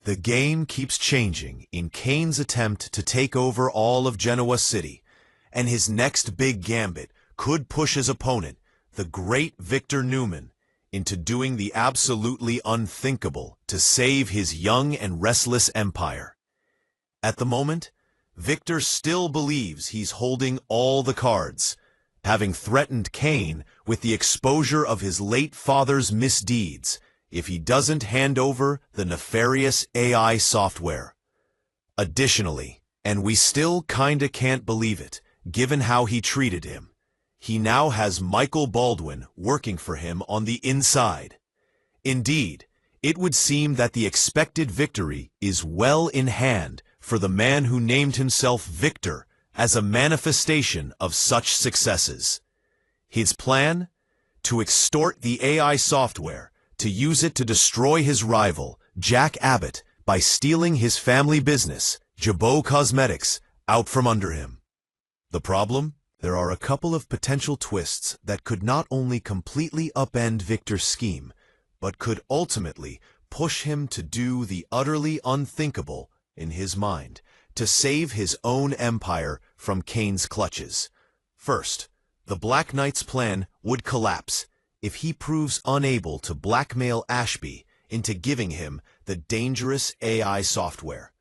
The game keeps changing in Kane's attempt to take over all of Genoa City, and his next big gambit could push his opponent, the great Victor Newman, into doing the absolutely unthinkable to save his young and restless empire. At the moment, Victor still believes he's holding all the cards, having threatened Kane with the exposure of his late father's misdeeds if he doesn't hand over the nefarious AI software. Additionally, and we still kinda can't believe it, given how he treated him, he now has Michael Baldwin working for him on the inside. Indeed, it would seem that the expected victory is well in hand for the man who named himself Victor as a manifestation of such successes. His plan? To extort the AI software, to use it to destroy his rival, Jack Abbott, by stealing his family business, Jabot Cosmetics, out from under him. The problem? There are a couple of potential twists that could not only completely upend Victor's scheme, but could ultimately push him to do the utterly unthinkable in his mind, to save his own empire from Kane's clutches. First, the Black Knight's plan would collapse if he proves unable to blackmail Ashby into giving him the dangerous AI software.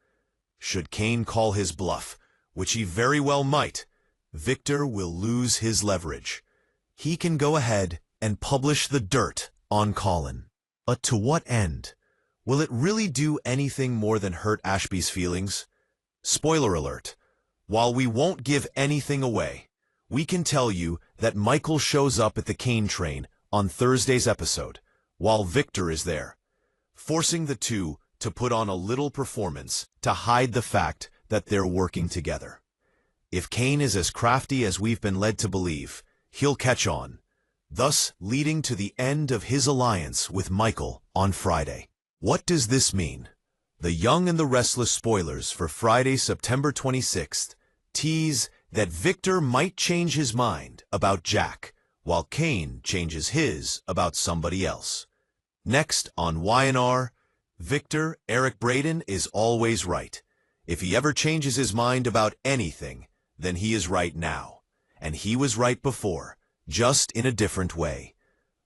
Should Kane call his bluff, which he very well might, Victor will lose his leverage. He can go ahead and publish the dirt on Colin. But to what end? Will it really do anything more than hurt Ashby's feelings? Spoiler alert, while we won't give anything away, we can tell you that Michael shows up at the Kane train on Thursday's episode, while Victor is there, forcing the two to put on a little performance to hide the fact that they're working together. If Kane is as crafty as we've been led to believe, he'll catch on, thus leading to the end of his alliance with Michael on Friday. What does this mean? The Young and the Restless spoilers for Friday, September 26th, tease that Victor might change his mind about Jack, while Kane changes his about somebody else. Next on Y&R, Victor, Eric Braeden, is always right. If he ever changes his mind about anything, then he is right now. And he was right before, just in a different way.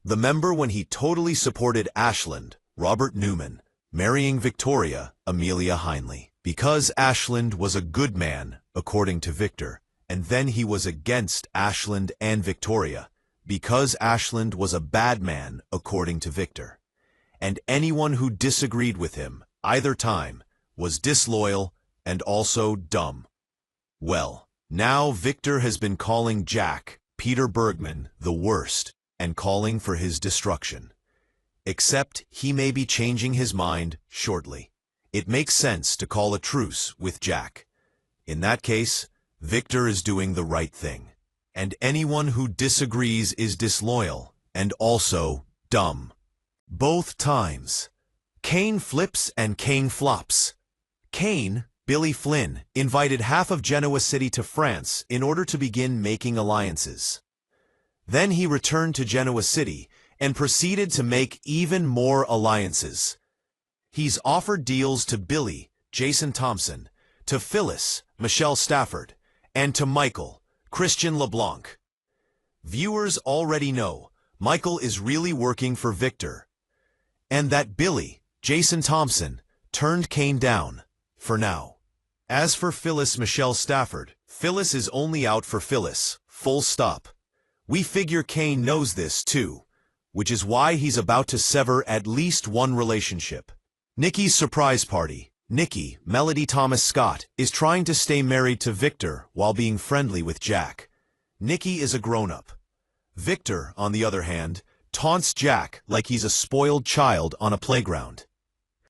Remember when he totally supported Ashland, Robert Newman, marrying Victoria, Amelia Heinley, because Ashland was a good man, according to Victor, and then he was against Ashland and Victoria, because Ashland was a bad man, according to Victor. And anyone who disagreed with him, either time, was disloyal and also dumb. Well, now Victor has been calling Jack, Peter Bergman, the worst, and calling for his destruction. Except he may be changing his mind shortly. It makes sense to call a truce with Jack. In that case, Victor is doing the right thing. And anyone who disagrees is disloyal and also dumb. Both times. Kane flips and Kane flops. Kane, Billy Flynn, invited half of Genoa City to France in order to begin making alliances. Then he returned to Genoa City and proceeded to make even more alliances. He's offered deals to Billy, Jason Thompson, to Phyllis, Michelle Stafford, and to Michael, Christian LeBlanc. Viewers already know Michael is really working for Victor, and that Billy, Jason Thompson, turned Kane down, for now. As for Phyllis Michelle Stafford, Phyllis is only out for Phyllis, full stop. We figure Kane knows this too, which is why he's about to sever at least one relationship. Nikki's surprise party. Nikki, Melody Thomas Scott, is trying to stay married to Victor while being friendly with Jack. Nikki is a grown-up. Victor, on the other hand, taunts Jack like he's a spoiled child on a playground.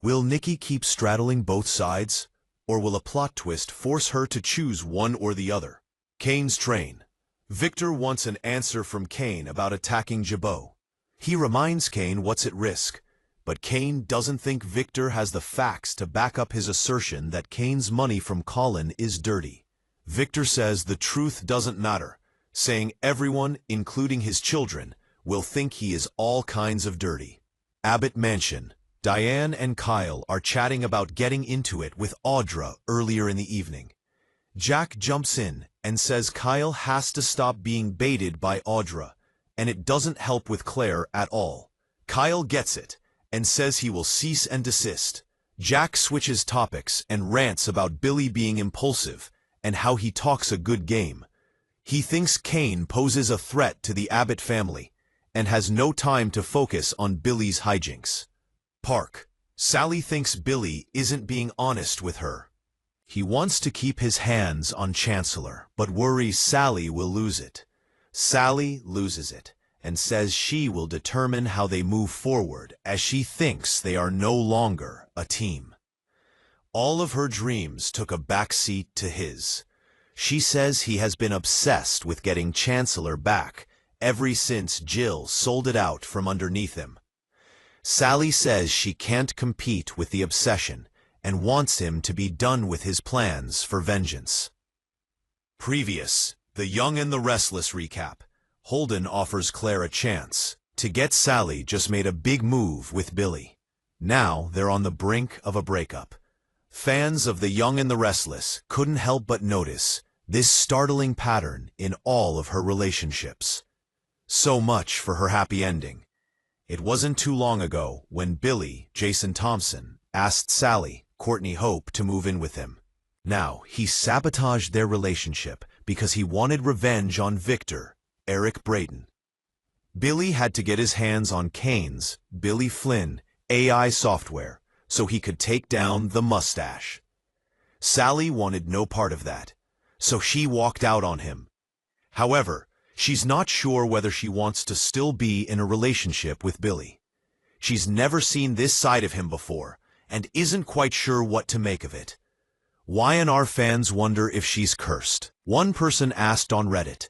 Will Nikki keep straddling both sides, or will a plot twist force her to choose one or the other? Kane's train. Victor wants an answer from Kane about attacking Jabot. He reminds Kane what's at risk, but Kane doesn't think Victor has the facts to back up his assertion that Kane's money from Colin is dirty. Victor says the truth doesn't matter, saying everyone, including his children, will think he is all kinds of dirty. Abbott Mansion. Diane and Kyle are chatting about getting into it with Audra earlier in the evening. Jack jumps in and says Kyle has to stop being baited by Audra, and it doesn't help with Claire at all. Kyle gets it and says he will cease and desist. Jack switches topics and rants about Billy being impulsive and how he talks a good game. He thinks Kane poses a threat to the Abbott family and has no time to focus on Billy's hijinks. Park. Sally thinks Billy isn't being honest with her. He wants to keep his hands on Chancellor, but worries Sally will lose it. Sally loses it and says she will determine how they move forward, as she thinks they are no longer a team. All of her dreams took a backseat to his. She says he has been obsessed with getting Chancellor back ever since Jill sold it out from underneath him. Sally says she can't compete with the obsession and wants him to be done with his plans for vengeance. Previous, The Young and the Restless recap. Holden offers Claire a chance. To get Sally just made a big move with Billy. Now they're on the brink of a breakup. Fans of The Young and the Restless couldn't help but notice this startling pattern in all of her relationships. So much for her happy ending. It wasn't too long ago when Billy, Jason Thompson, asked Sally, Courtney Hope, to move in with him. Now, he sabotaged their relationship because he wanted revenge on Victor, Eric Brayton. Billy had to get his hands on Kane's, Billy Flynn, AI software so he could take down the mustache. Sally wanted no part of that, so she walked out on him. However, she's not sure whether she wants to still be in a relationship with Billy. She's never seen this side of him before and isn't quite sure what to make of it. Y&R fans wonder if she's cursed. One person asked on Reddit,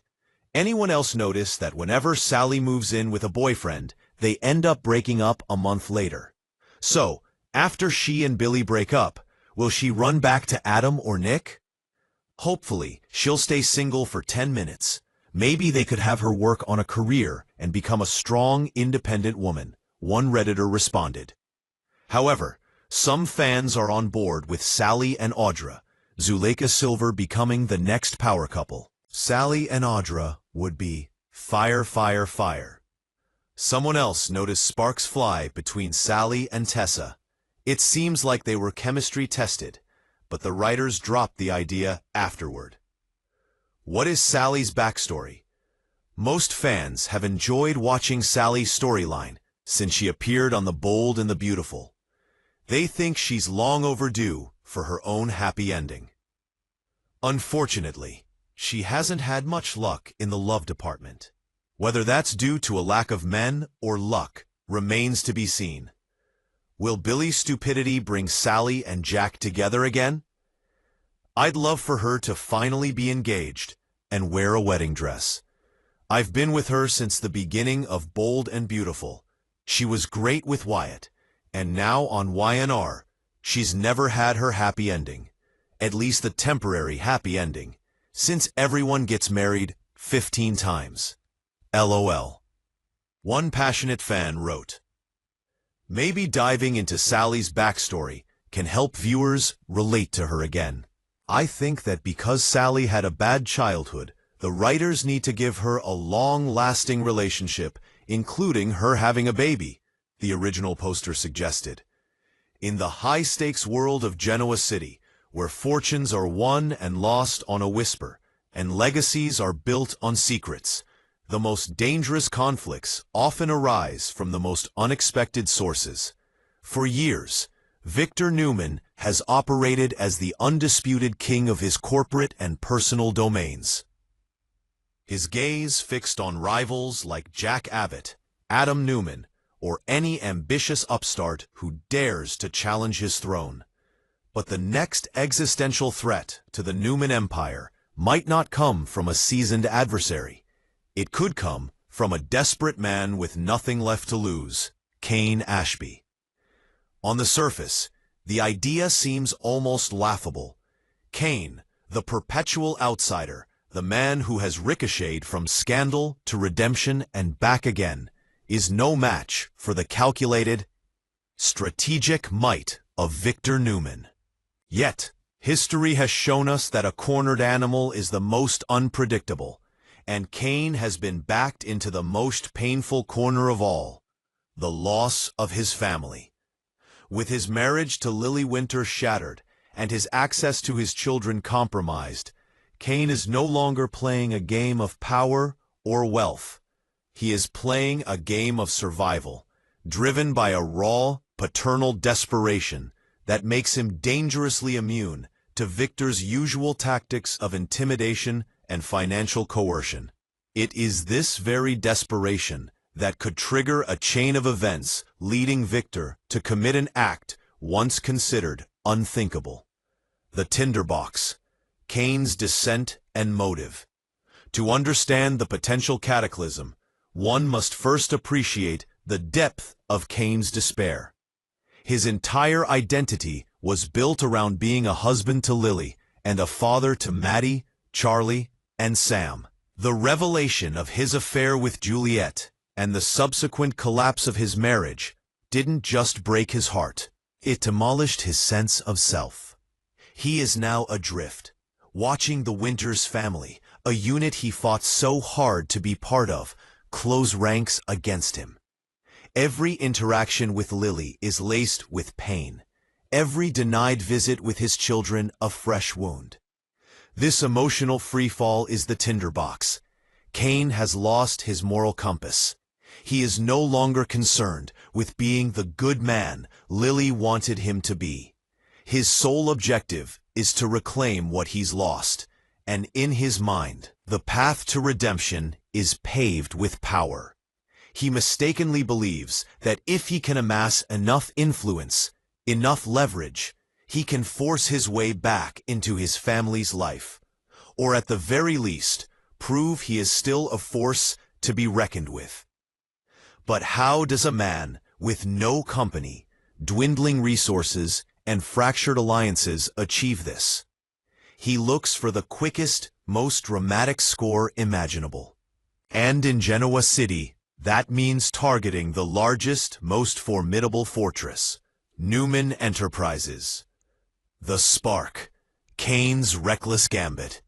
anyone else notice that whenever Sally moves in with a boyfriend, they end up breaking up a month later? So, after she and Billy break up, will she run back to Adam or Nick? Hopefully, she'll stay single for 10 minutes. Maybe they could have her work on a career and become a strong, independent woman, one Redditor responded. However, some fans are on board with Sally and Audra, Zuleika Silver becoming the next power couple. Sally and Audra would be fire, fire, fire. Someone else noticed sparks fly between Sally and Tessa. It seems like they were chemistry tested, but the writers dropped the idea afterward. What is Sally's backstory? Most fans have enjoyed watching Sally's storyline since she appeared on The Bold and the Beautiful. They think she's long overdue for her own happy ending. Unfortunately, she hasn't had much luck in the love department. Whether that's due to a lack of men or luck remains to be seen. Will Billy's stupidity bring Sally and Jack together again? I'd love for her to finally be engaged and wear a wedding dress. I've been with her since the beginning of Bold and Beautiful. She was great with Wyatt, and now on Y&R, she's never had her happy ending. At least the temporary happy ending, since everyone gets married 15 times. LOL. One passionate fan wrote, maybe diving into Sally's backstory can help viewers relate to her again. I think that because Sally had a bad childhood, the writers need to give her a long-lasting relationship, including her having a baby, the original poster suggested. In the high-stakes world of Genoa City, where fortunes are won and lost on a whisper, and legacies are built on secrets, the most dangerous conflicts often arise from the most unexpected sources. For years, Victor Newman has operated as the undisputed king of his corporate and personal domains. His gaze fixed on rivals like Jack Abbott, Adam Newman, or any ambitious upstart who dares to challenge his throne. But the next existential threat to the Newman Empire might not come from a seasoned adversary. It could come from a desperate man with nothing left to lose, Kane Ashby. On the surface, the idea seems almost laughable. Kane, the perpetual outsider, the man who has ricocheted from scandal to redemption and back again, is no match for the calculated, Strategic might of Victor Newman. Yet, history has shown us that a cornered animal is the most unpredictable, and Cain has been backed into the most painful corner of all, the loss of his family. With his marriage to Lily Winter shattered and his access to his children compromised, Cain is no longer playing a game of power or wealth. He is playing a game of survival, driven by a raw, paternal desperation that makes him dangerously immune to Victor's usual tactics of intimidation and financial coercion. It is this very desperation that could trigger a chain of events leading Victor to commit an act once considered unthinkable. The tinderbox, Cain's descent and motive. To understand the potential cataclysm, one must first appreciate the depth of Cain's despair. His entire identity was built around being a husband to Lily and a father to Maddie, Charlie, and Sam. The revelation of his affair with Juliet and the subsequent collapse of his marriage didn't just break his heart, it demolished his sense of self. He is now adrift, watching the Winters family, a unit he fought so hard to be part of, close ranks against him. Every interaction with Lily is laced with pain, every denied visit with his children a fresh wound. This emotional freefall is the tinderbox. Cain has lost his moral compass. He is no longer concerned with being the good man Lily wanted him to be. His sole objective is to reclaim what he's lost, and in his mind, the path to redemption is paved with power. He mistakenly believes that if he can amass enough influence, enough leverage, he can force his way back into his family's life, or at the very least, prove he is still a force to be reckoned with. But how does a man with no company, dwindling resources, and fractured alliances achieve this? He looks for the quickest, most dramatic score imaginable. And in Genoa City, that means targeting the largest, most formidable fortress, Newman Enterprises. The spark, Cain's reckless gambit.